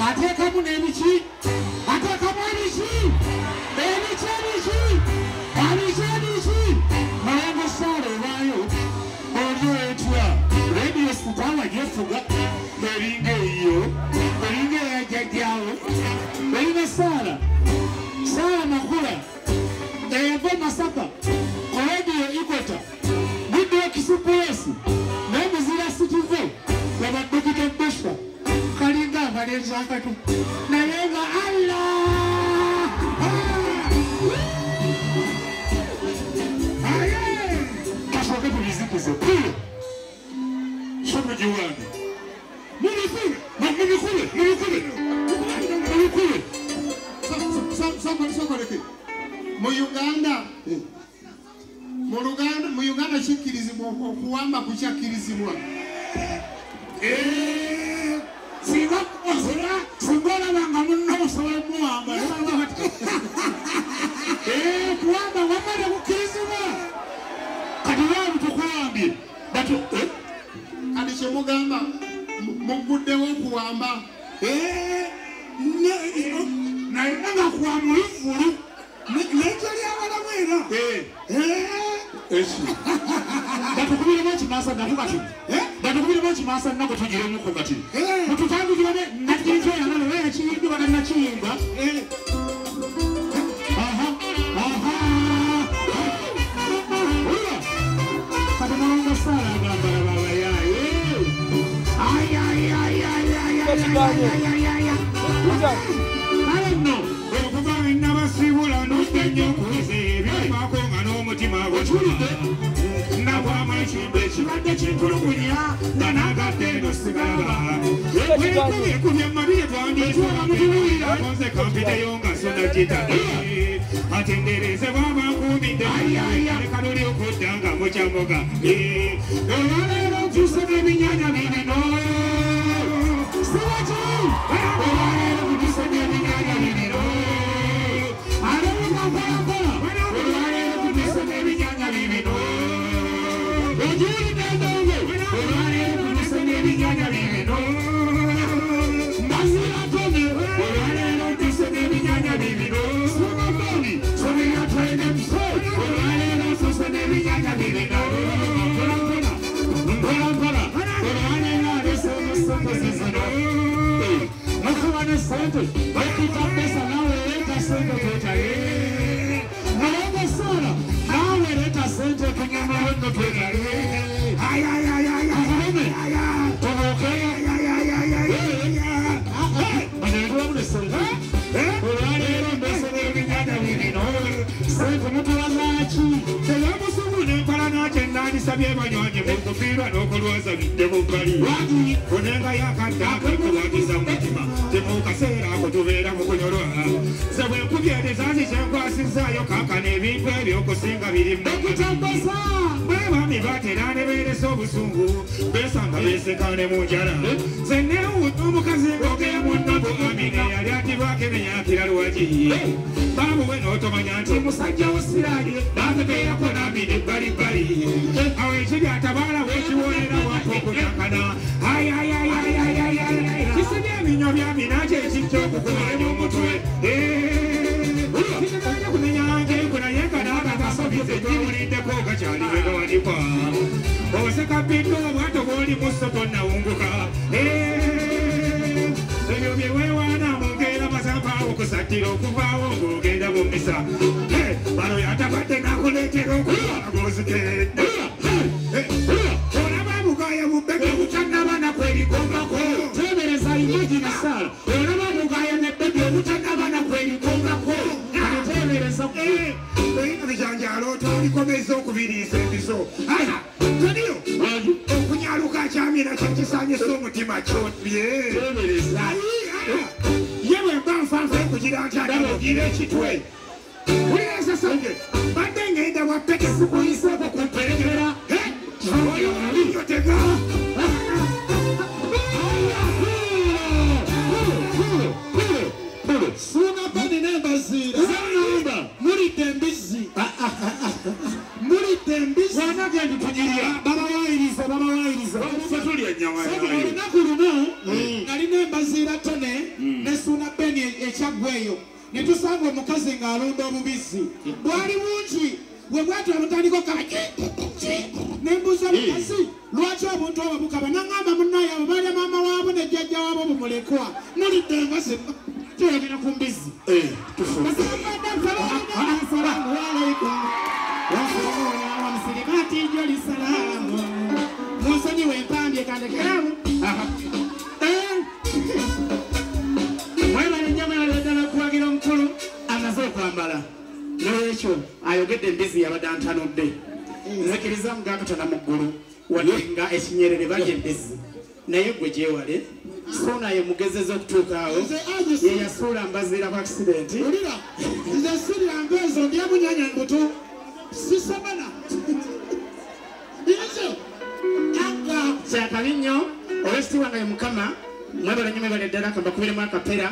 ateekamu n'ebiki ateekamu ebiki naye musaala obaayo olyo etya radio sitawa gyefuga eringa eyo eringa eyajjajjaawo erina saala makula eyava Masaka ku radio Ikota Good Express n'emizira sitive yaba Dr. Bushra kalinga abalenzi akatu naye nga Allah kashoke tulizikize shono jiwange mumikule sokoleke mu Uganda kikkirizibwa okuwamba kukyakkirizibwa singa olabanga munno osobola okuwamba kuwamba wamala kukkirizibwa kati lwali tukuwambye kati kyemugamba muguddewo okuwamba naye nga kwamuluvulu nekyo lyabalamu era batukubiremu ekimasa nako kati batukubiremu ekimasa nako tugiremuko kati tutandikirane nakirikyoyanalo yakiyimbiwa nanakiyimba kati nalonga saala agambala babayaye no okuva nabasibula n'otenyo okuweza ebyamaako nga n'omutima gwekulide nabwama ekimbe ekibadde kintulugunya nga nagadde eno sigaba ekubye mabire twandiitwala mukiwulira konze kampideyo nga sona gitade atendereze bwabankuumidde lekanoli okudda nga mukyamoga olwaleero nkyuse n'ebinyanya bibino siwaki olwaleero kukyuse n'ebinyanya bibino sabye banyonye mukufiirwa n'okulwaza bidde mu bbali kunenga yakaddaako ekuwagiza mutima temukaseera ako tubeera mu kunyolwa ze bwe nkubyereza zikyenkwasizaayo kaakana ebintu ebyokusinga biri mukutambasa bwe bami batera ne beeresa obusungu besanga beesekane mu njala ze neewuta omukazi ng'ogera munno bu amine yali atibwako emenyakira lwagi baabuwe n'otomanya nti musajja wosiraaje baategeerako n'amine bbalibbali awo ekiri atabaala wekiwoolera wako okutakana kisibye eminyo byamina kyekijja okukumanya omutwe kiteganya kumenyanga enku naye kanaaagasobye gimuliddeko gakyali begawanikwa oseka biddo obwato bwoli musso tonnawunguka ebyo bye weewaana mungeera masampaawo okusattira okuvaawo ng'ogenda mu misa bano yatabadde nakuleetera okuwaagozigedde olaba bugaya bubbeke butanabana kwerigombako tebereza imagine sala olaba bugaya nebbeke butanabana kwerigombako tebereza bijanjalo tolikomeza okubiriisa embiso toniyo okunyaluka akyamira kyekisanyisa omutima kyotbye ye bwe mba nfanfe kugira nkyadamugira ekitwe ulireza sange badde ngenda wappeke sikuyiseeko kumperekera oyo aliyotega suuna bani nembazira zanamba mulidde embizzi mulidde embizzi wanagenda tunyirira babawayiriza olunaku luno nalina embaziira tone gweyo ne tusanga omukazi ng'alunda obubisi bwali bungi bwe bwati amutandiko kaki nembuuza omukazi lwaki obuntu obwo bukaba naŋŋamba munnaye abo balya maama waabo ne jjajja waabo bumulekwa mulidde embasi tuyogera ku mbizi wamusirikati joli salaamu munsonyiwe empambye kandekeramu mwebale njamala ddala kuwagira omukulu amaze okwambala nolwekyo ayogedde embizi yabadde antanudde nzikiriza mugakatona mu ggulu wadde nga ekinyerere balya embizi naye gwe gyewale suuna ye mugezeza okutuukaawo ye yasuula mbazira ku akisidenti nze sirira mpeezo ndyamunyanya mbuto sisomana yezo kyakabi nnyo olwekitiibwa nga ye mukama mwebale nnyo mwebale ddala kambakubiremu akapera